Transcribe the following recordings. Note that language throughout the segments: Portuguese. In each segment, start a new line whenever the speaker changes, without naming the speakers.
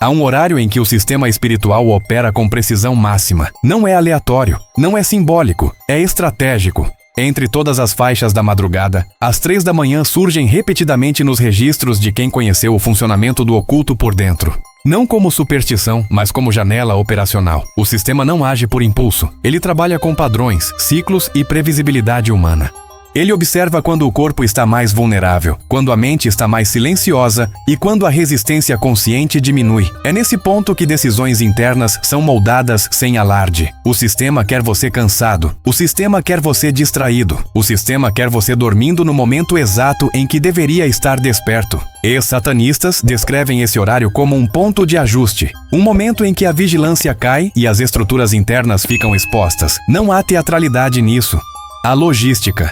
Há um horário em que o sistema espiritual opera com precisão máxima. Não é aleatório, não é simbólico, é estratégico. Entre todas as faixas da madrugada, às 3 da manhã surgem repetidamente nos registros de quem conheceu o funcionamento do oculto por dentro. Não como superstição, mas como janela operacional. O sistema não age por impulso. Ele trabalha com padrões, ciclos e previsibilidade humana. Ele observa quando o corpo está mais vulnerável, quando a mente está mais silenciosa e quando a resistência consciente diminui. É nesse ponto que decisões internas são moldadas sem alarde. O sistema quer você cansado. O sistema quer você distraído. O sistema quer você dormindo no momento exato em que deveria estar desperto. Ex-satanistas descrevem esse horário como um ponto de ajuste. Um momento em que a vigilância cai e as estruturas internas ficam expostas. Não há teatralidade nisso. Há logística.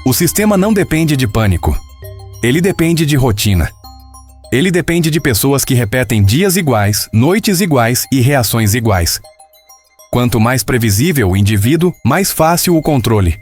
O sistema não depende de pânico. Ele depende de rotina. Ele depende de pessoas que repetem dias iguais, noites iguais e reações iguais. Quanto mais previsível o indivíduo, mais fácil o controle.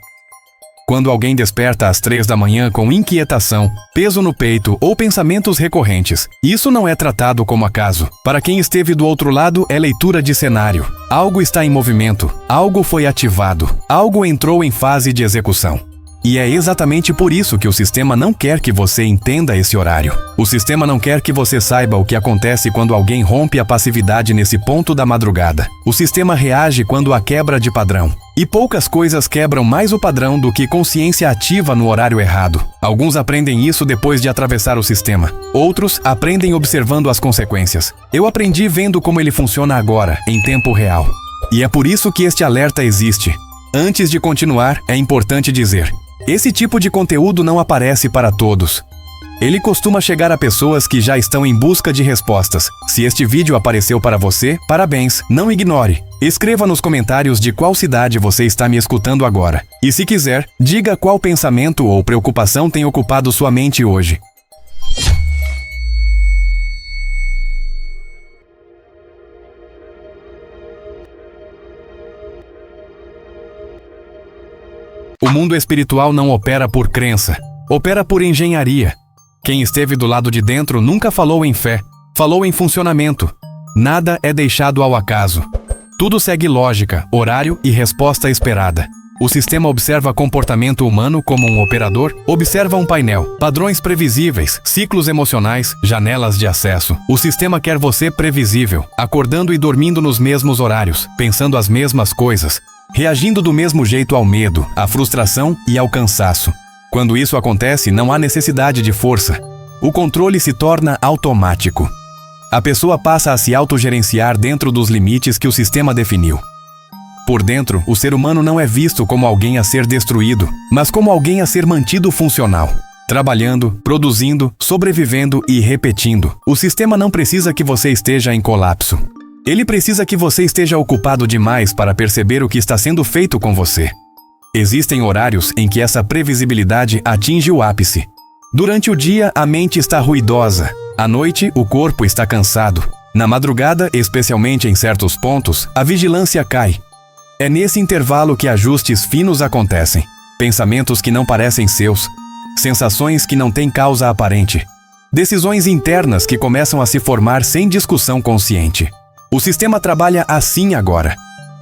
Quando alguém desperta às 3 da manhã com inquietação, peso no peito ou pensamentos recorrentes, isso não é tratado como acaso. Para quem esteve do outro lado, é leitura de cenário. Algo está em movimento, algo foi ativado, algo entrou em fase de execução. E é exatamente por isso que o sistema não quer que você entenda esse horário. O sistema não quer que você saiba o que acontece quando alguém rompe a passividade nesse ponto da madrugada. O sistema reage quando há quebra de padrão. E poucas coisas quebram mais o padrão do que consciência ativa no horário errado. Alguns aprendem isso depois de atravessar o sistema. Outros aprendem observando as consequências. Eu aprendi vendo como ele funciona agora, em tempo real. E é por isso que este alerta existe. Antes de continuar, é importante dizer: esse tipo de conteúdo não aparece para todos. Ele costuma chegar a pessoas que já estão em busca de respostas. Se este vídeo apareceu para você, parabéns, não ignore. Escreva nos comentários de qual cidade você está me escutando agora. E se quiser, diga qual pensamento ou preocupação tem ocupado sua mente hoje. O mundo espiritual não opera por crença, opera por engenharia. Quem esteve do lado de dentro nunca falou em fé, falou em funcionamento. Nada é deixado ao acaso. Tudo segue lógica, horário e resposta esperada. O sistema observa comportamento humano como um operador, observa um painel, padrões previsíveis, ciclos emocionais, janelas de acesso. O sistema quer você previsível, acordando e dormindo nos mesmos horários, pensando as mesmas coisas, reagindo do mesmo jeito ao medo, à frustração e ao cansaço. Quando isso acontece, não há necessidade de força. O controle se torna automático. A pessoa passa a se autogerenciar dentro dos limites que o sistema definiu. Por dentro, o ser humano não é visto como alguém a ser destruído, mas como alguém a ser mantido funcional. Trabalhando, produzindo, sobrevivendo e repetindo. O sistema não precisa que você esteja em colapso. Ele precisa que você esteja ocupado demais para perceber o que está sendo feito com você. Existem horários em que essa previsibilidade atinge o ápice. Durante o dia, a mente está ruidosa. À noite, o corpo está cansado. Na madrugada, especialmente em certos pontos, a vigilância cai. É nesse intervalo que ajustes finos acontecem. Pensamentos que não parecem seus. Sensações que não têm causa aparente. Decisões internas que começam a se formar sem discussão consciente. O sistema trabalha assim agora.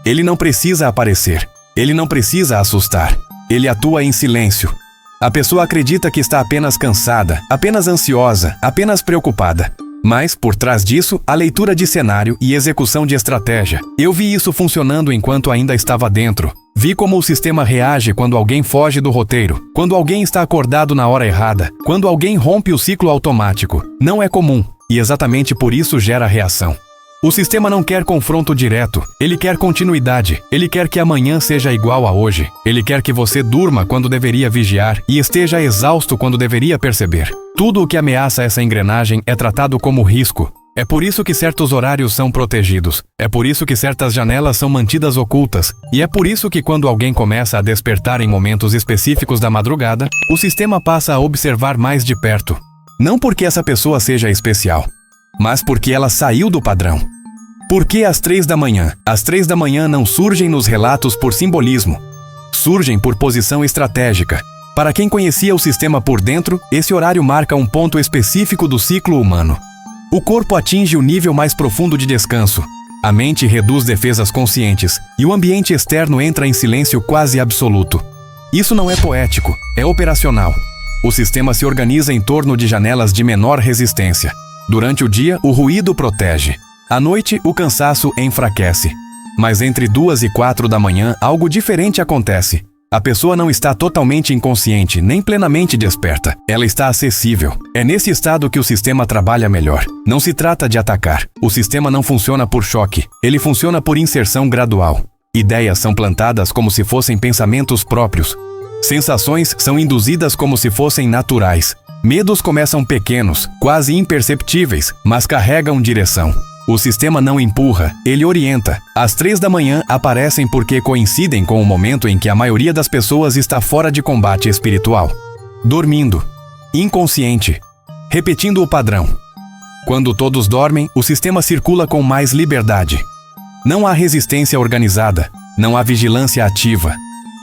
Ele não precisa aparecer. Ele não precisa assustar. Ele atua em silêncio. A pessoa acredita que está apenas cansada, apenas ansiosa, apenas preocupada. Mas, por trás disso, a leitura de cenário e execução de estratégia. Eu vi isso funcionando enquanto ainda estava dentro. Vi como o sistema reage quando alguém foge do roteiro, quando alguém está acordado na hora errada, quando alguém rompe o ciclo automático. Não é comum, e exatamente por isso gera reação. O sistema não quer confronto direto, ele quer continuidade, ele quer que amanhã seja igual a hoje, ele quer que você durma quando deveria vigiar e esteja exausto quando deveria perceber. Tudo o que ameaça essa engrenagem é tratado como risco. É por isso que certos horários são protegidos, é por isso que certas janelas são mantidas ocultas, e é por isso que quando alguém começa a despertar em momentos específicos da madrugada, o sistema passa a observar mais de perto. Não porque essa pessoa seja especial, mas porque ela saiu do padrão. Por que às 3 da manhã? Às 3 da manhã não surgem nos relatos por simbolismo. Surgem por posição estratégica. Para quem conhecia o sistema por dentro, esse horário marca um ponto específico do ciclo humano. O corpo atinge o nível mais profundo de descanso. A mente reduz defesas conscientes e o ambiente externo entra em silêncio quase absoluto. Isso não é poético, é operacional. O sistema se organiza em torno de janelas de menor resistência. Durante o dia, o ruído protege. À noite, o cansaço enfraquece. Mas entre 2 e 4 da manhã, algo diferente acontece. A pessoa não está totalmente inconsciente, nem plenamente desperta. Ela está acessível. É nesse estado que o sistema trabalha melhor. Não se trata de atacar. O sistema não funciona por choque. Ele funciona por inserção gradual. Ideias são plantadas como se fossem pensamentos próprios. Sensações são induzidas como se fossem naturais. Medos começam pequenos, quase imperceptíveis, mas carregam direção. O sistema não empurra, ele orienta. Às 3 da manhã aparecem porque coincidem com o momento em que a maioria das pessoas está fora de combate espiritual. Dormindo. Inconsciente. Repetindo o padrão. Quando todos dormem, o sistema circula com mais liberdade. Não há resistência organizada, não há vigilância ativa.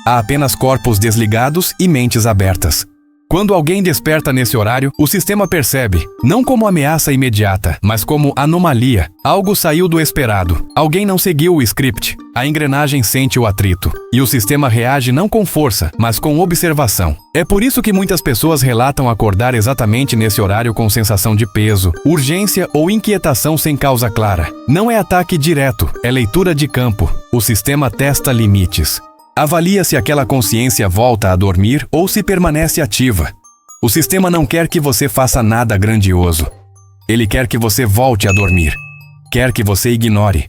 Há apenas corpos desligados e mentes abertas. Quando alguém desperta nesse horário, o sistema percebe, não como ameaça imediata, mas como anomalia. Algo saiu do esperado. Alguém não seguiu o script. A engrenagem sente o atrito. E o sistema reage não com força, mas com observação. É por isso que muitas pessoas relatam acordar exatamente nesse horário com sensação de peso, urgência ou inquietação sem causa clara. Não é ataque direto, é leitura de campo. O sistema testa limites. Avalia se aquela consciência volta a dormir ou se permanece ativa. O sistema não quer que você faça nada grandioso. Ele quer que você volte a dormir. Quer que você ignore.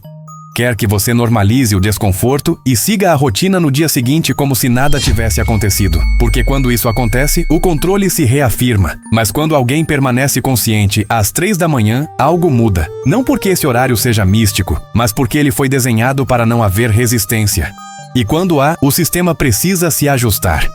Quer que você normalize o desconforto e siga a rotina no dia seguinte como se nada tivesse acontecido. Porque quando isso acontece, o controle se reafirma. Mas quando alguém permanece consciente às 3 da manhã, algo muda. Não porque esse horário seja místico, mas porque ele foi desenhado para não haver resistência. E quando há, o sistema precisa se ajustar.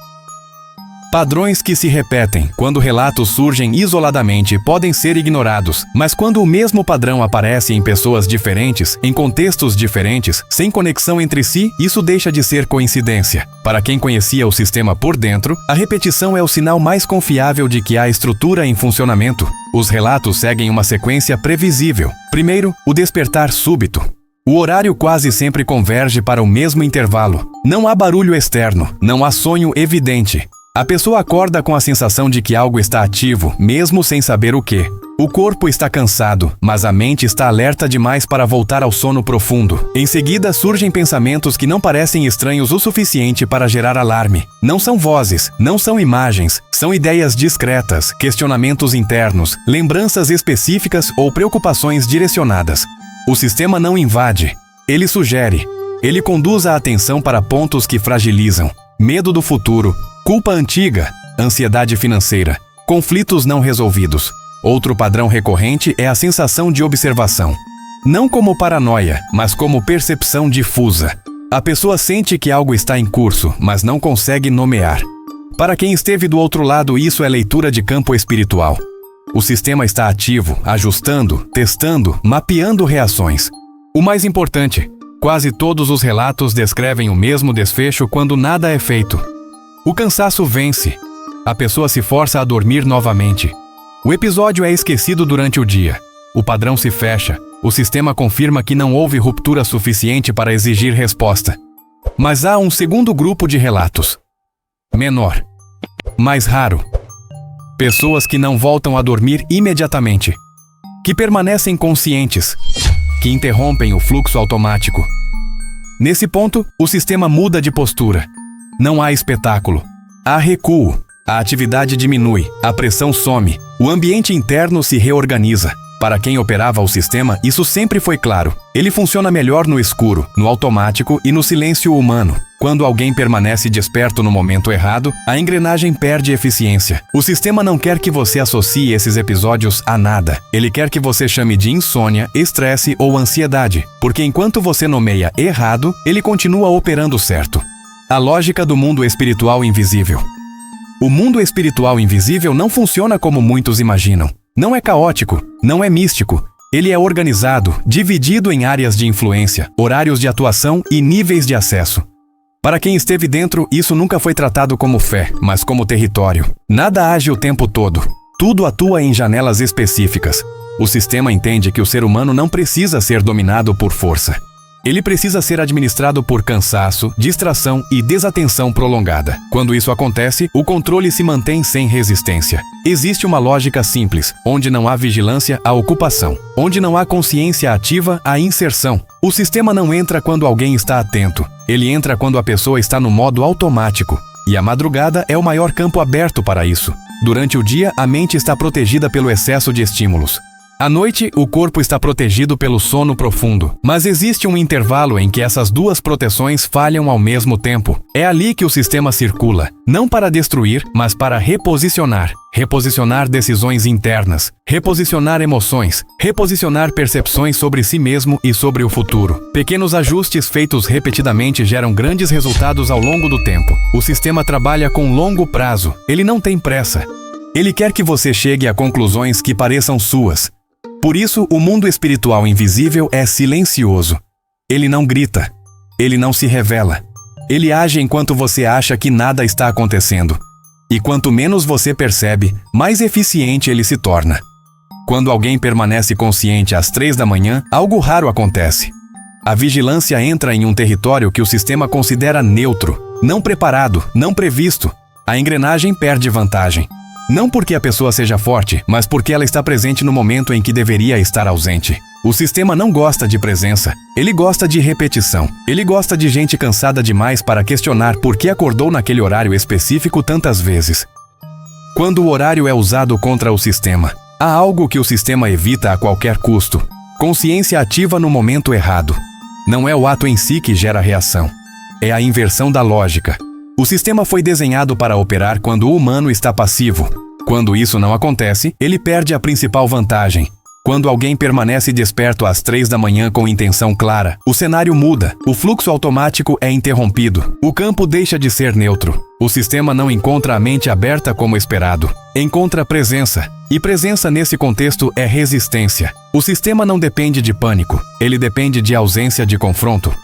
Padrões que se repetem, quando relatos surgem isoladamente, podem ser ignorados, mas quando o mesmo padrão aparece em pessoas diferentes, em contextos diferentes, sem conexão entre si, isso deixa de ser coincidência. Para quem conhecia o sistema por dentro, a repetição é o sinal mais confiável de que há estrutura em funcionamento. Os relatos seguem uma sequência previsível. Primeiro, o despertar súbito. O horário quase sempre converge para o mesmo intervalo. Não há barulho externo, não há sonho evidente. A pessoa acorda com a sensação de que algo está ativo, mesmo sem saber o que. O corpo está cansado, mas a mente está alerta demais para voltar ao sono profundo. Em seguida, surgem pensamentos que não parecem estranhos o suficiente para gerar alarme. Não são vozes, não são imagens, são ideias discretas, questionamentos internos, lembranças específicas ou preocupações direcionadas. O sistema não invade, ele sugere. Ele conduz a atenção para pontos que fragilizam. Medo do futuro, culpa antiga, ansiedade financeira, conflitos não resolvidos. Outro padrão recorrente é a sensação de observação. Não como paranoia, mas como percepção difusa. A pessoa sente que algo está em curso, mas não consegue nomear. Para quem esteve do outro lado, isso é leitura de campo espiritual. O sistema está ativo, ajustando, testando, mapeando reações. O mais importante, quase todos os relatos descrevem o mesmo desfecho quando nada é feito. O cansaço vence. A pessoa se força a dormir novamente. O episódio é esquecido durante o dia. O padrão se fecha. O sistema confirma que não houve ruptura suficiente para exigir resposta. Mas há um segundo grupo de relatos. Menor. Mais raro. Pessoas que não voltam a dormir imediatamente. Que permanecem conscientes. Que interrompem o fluxo automático. Nesse ponto, o sistema muda de postura. Não há espetáculo. Há recuo. A atividade diminui. A pressão some. O ambiente interno se reorganiza. Para quem operava o sistema, isso sempre foi claro. Ele funciona melhor no escuro, no automático e no silêncio humano. Quando alguém permanece desperto no momento errado, a engrenagem perde eficiência. O sistema não quer que você associe esses episódios a nada. Ele quer que você chame de insônia, estresse ou ansiedade, porque enquanto você nomeia errado, ele continua operando certo. A lógica do mundo espiritual invisível. O mundo espiritual invisível não funciona como muitos imaginam. Não é caótico, não é místico. Ele é organizado, dividido em áreas de influência, horários de atuação e níveis de acesso. Para quem esteve dentro, isso nunca foi tratado como fé, mas como território. Nada age o tempo todo. Tudo atua em janelas específicas. O sistema entende que o ser humano não precisa ser dominado por força. Ele precisa ser administrado por cansaço, distração e desatenção prolongada. Quando isso acontece, o controle se mantém sem resistência. Existe uma lógica simples, onde não há vigilância, há ocupação. Onde não há consciência ativa, há inserção. O sistema não entra quando alguém está atento. Ele entra quando a pessoa está no modo automático. E a madrugada é o maior campo aberto para isso. Durante o dia, a mente está protegida pelo excesso de estímulos. À noite, o corpo está protegido pelo sono profundo, mas existe um intervalo em que essas duas proteções falham ao mesmo tempo. É ali que o sistema circula, não para destruir, mas para reposicionar. Reposicionar decisões internas, reposicionar emoções, reposicionar percepções sobre si mesmo e sobre o futuro. Pequenos ajustes feitos repetidamente geram grandes resultados ao longo do tempo. O sistema trabalha com longo prazo, ele não tem pressa. Ele quer que você chegue a conclusões que pareçam suas. Por isso, o mundo espiritual invisível é silencioso. Ele não grita. Ele não se revela. Ele age enquanto você acha que nada está acontecendo. E quanto menos você percebe, mais eficiente ele se torna. Quando alguém permanece consciente às 3 da manhã, algo raro acontece. A vigilância entra em um território que o sistema considera neutro, não preparado, não previsto. A engrenagem perde vantagem. Não porque a pessoa seja forte, mas porque ela está presente no momento em que deveria estar ausente. O sistema não gosta de presença, ele gosta de repetição. Ele gosta de gente cansada demais para questionar por que acordou naquele horário específico tantas vezes. Quando o horário é usado contra o sistema, há algo que o sistema evita a qualquer custo: consciência ativa no momento errado. Não é o ato em si que gera reação. É a inversão da lógica. O sistema foi desenhado para operar quando o humano está passivo. Quando isso não acontece, ele perde a principal vantagem. Quando alguém permanece desperto às 3 da manhã com intenção clara, o cenário muda, o fluxo automático é interrompido, o campo deixa de ser neutro. O sistema não encontra a mente aberta como esperado. Encontra presença. E presença nesse contexto é resistência. O sistema não depende de pânico, ele depende de ausência de confronto.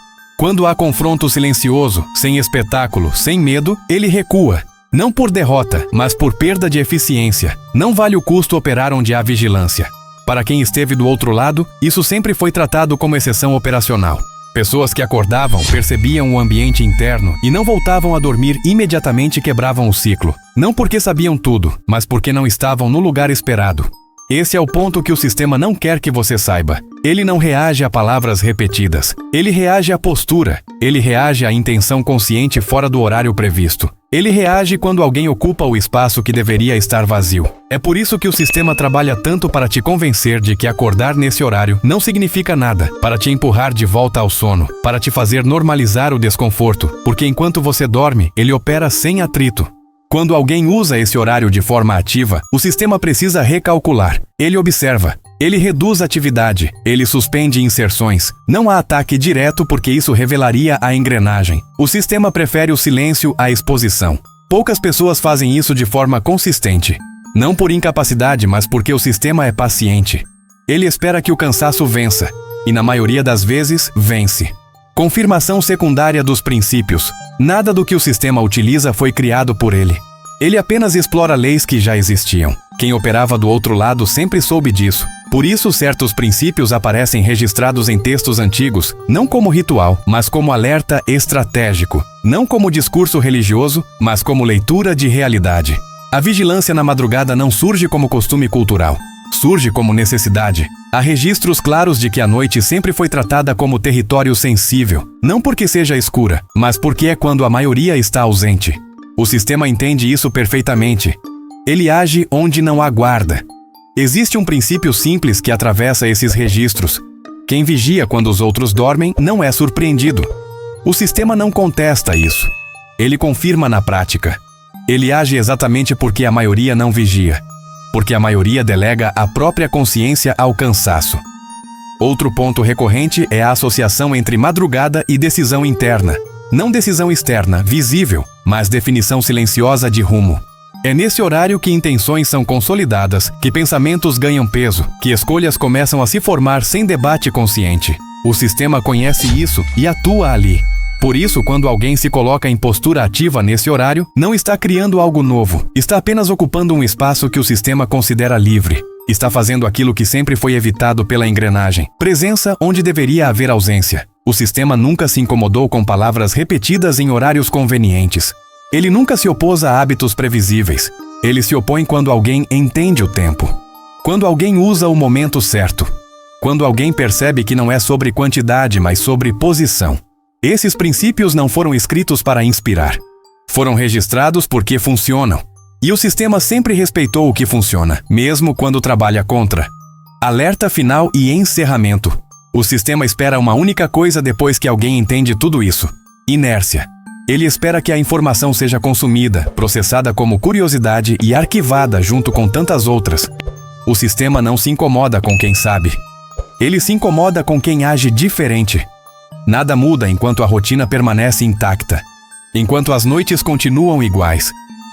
Quando há confronto silencioso, sem espetáculo, sem medo, ele recua. Não por derrota, mas por perda de eficiência. Não vale o custo operar onde há vigilância. Para quem esteve do outro lado, isso sempre foi tratado como exceção operacional. Pessoas que acordavam, percebiam o ambiente interno e não voltavam a dormir imediatamente quebravam o ciclo. Não porque sabiam tudo, mas porque não estavam no lugar esperado. Esse é o ponto que o sistema não quer que você saiba. Ele não reage a palavras repetidas. Ele reage à postura. Ele reage à intenção consciente fora do horário previsto. Ele reage quando alguém ocupa o espaço que deveria estar vazio. É por isso que o sistema trabalha tanto para te convencer de que acordar nesse horário não significa nada, para te empurrar de volta ao sono, para te fazer normalizar o desconforto, porque enquanto você dorme, ele opera sem atrito. Quando alguém usa esse horário de forma ativa, o sistema precisa recalcular. Ele observa. Ele reduz a atividade. Ele suspende inserções. Não há ataque direto porque isso revelaria a engrenagem. O sistema prefere o silêncio à exposição. Poucas pessoas fazem isso de forma consistente. Não por incapacidade, mas porque o sistema é paciente. Ele espera que o cansaço vença. E na maioria das vezes, vence. Confirmação secundária dos princípios. Nada do que o sistema utiliza foi criado por ele. Ele apenas explora leis que já existiam. Quem operava do outro lado sempre soube disso. Por isso, certos princípios aparecem registrados em textos antigos, não como ritual, mas como alerta estratégico. Não como discurso religioso, mas como leitura de realidade. A vigilância na madrugada não surge como costume cultural. Surge como necessidade. Há registros claros de que a noite sempre foi tratada como território sensível, não porque seja escura, mas porque é quando a maioria está ausente. O sistema entende isso perfeitamente. Ele age onde não há guarda. Existe um princípio simples que atravessa esses registros. Quem vigia quando os outros dormem não é surpreendido. O sistema não contesta isso. Ele confirma na prática. Ele age exatamente porque a maioria não vigia. Porque a maioria delega a própria consciência ao cansaço. Outro ponto recorrente é a associação entre madrugada e decisão interna. Não decisão externa, visível, mas definição silenciosa de rumo. É nesse horário que intenções são consolidadas, que pensamentos ganham peso, que escolhas começam a se formar sem debate consciente. O sistema conhece isso e atua ali. Por isso, quando alguém se coloca em postura ativa nesse horário, não está criando algo novo, está apenas ocupando um espaço que o sistema considera livre. Está fazendo aquilo que sempre foi evitado pela engrenagem. Presença onde deveria haver ausência. O sistema nunca se incomodou com palavras repetidas em horários convenientes. Ele nunca se opôs a hábitos previsíveis. Ele se opõe quando alguém entende o tempo. Quando alguém usa o momento certo. Quando alguém percebe que não é sobre quantidade, mas sobre posição. Esses princípios não foram escritos para inspirar. Foram registrados porque funcionam. E o sistema sempre respeitou o que funciona, mesmo quando trabalha contra. Alerta final e encerramento. O sistema espera uma única coisa depois que alguém entende tudo isso: inércia. Ele espera que a informação seja consumida, processada como curiosidade e arquivada junto com tantas outras. O sistema não se incomoda com quem sabe. Ele se incomoda com quem age diferente. Nada muda enquanto a rotina permanece intacta. Enquanto as noites continuam iguais.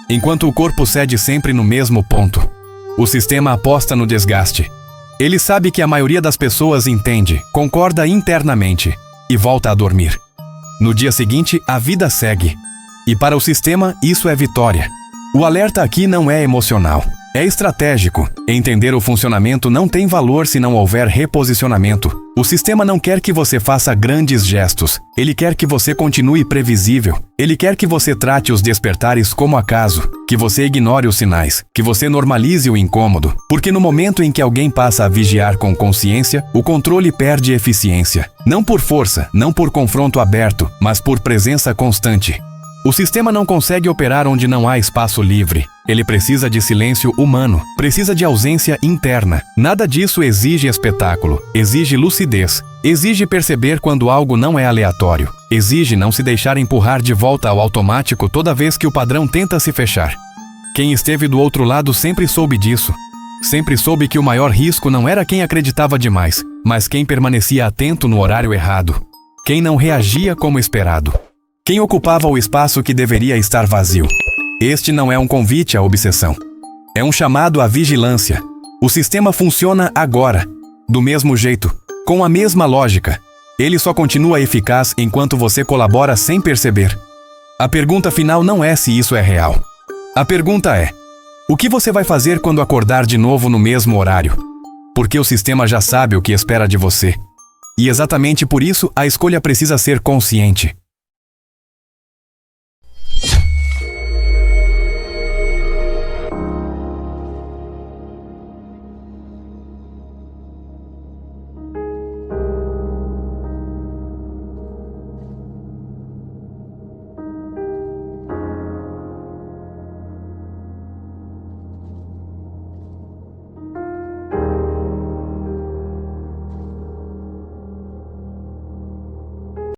Enquanto o corpo cede sempre no mesmo ponto. O sistema aposta no desgaste. Ele sabe que a maioria das pessoas entende, concorda internamente e volta a dormir. No dia seguinte, a vida segue. E para o sistema, isso é vitória. O alerta aqui não é emocional. É estratégico. Entender o funcionamento não tem valor se não houver reposicionamento. O sistema não quer que você faça grandes gestos. Ele quer que você continue previsível. Ele quer que você trate os despertares como acaso, que você ignore os sinais, que você normalize o incômodo. Porque no momento em que alguém passa a vigiar com consciência, o controle perde eficiência. Não por força, não por confronto aberto, mas por presença constante. O sistema não consegue operar onde não há espaço livre. Ele precisa de silêncio humano, precisa de ausência interna. Nada disso exige espetáculo, exige lucidez, exige perceber quando algo não é aleatório, exige não se deixar empurrar de volta ao automático toda vez que o padrão tenta se fechar. Quem esteve do outro lado sempre soube disso. Sempre soube que o maior risco não era quem acreditava demais, mas quem permanecia atento no horário errado. Quem não reagia como esperado. Quem ocupava o espaço que deveria estar vazio. Este não é um convite à obsessão. É um chamado à vigilância. O sistema funciona agora, do mesmo jeito, com a mesma lógica. Ele só continua eficaz enquanto você colabora sem perceber. A pergunta final não é se isso é real. A pergunta é: o que você vai fazer quando acordar de novo no mesmo horário? Porque o sistema já sabe o que espera de você. E exatamente por isso a escolha precisa ser consciente.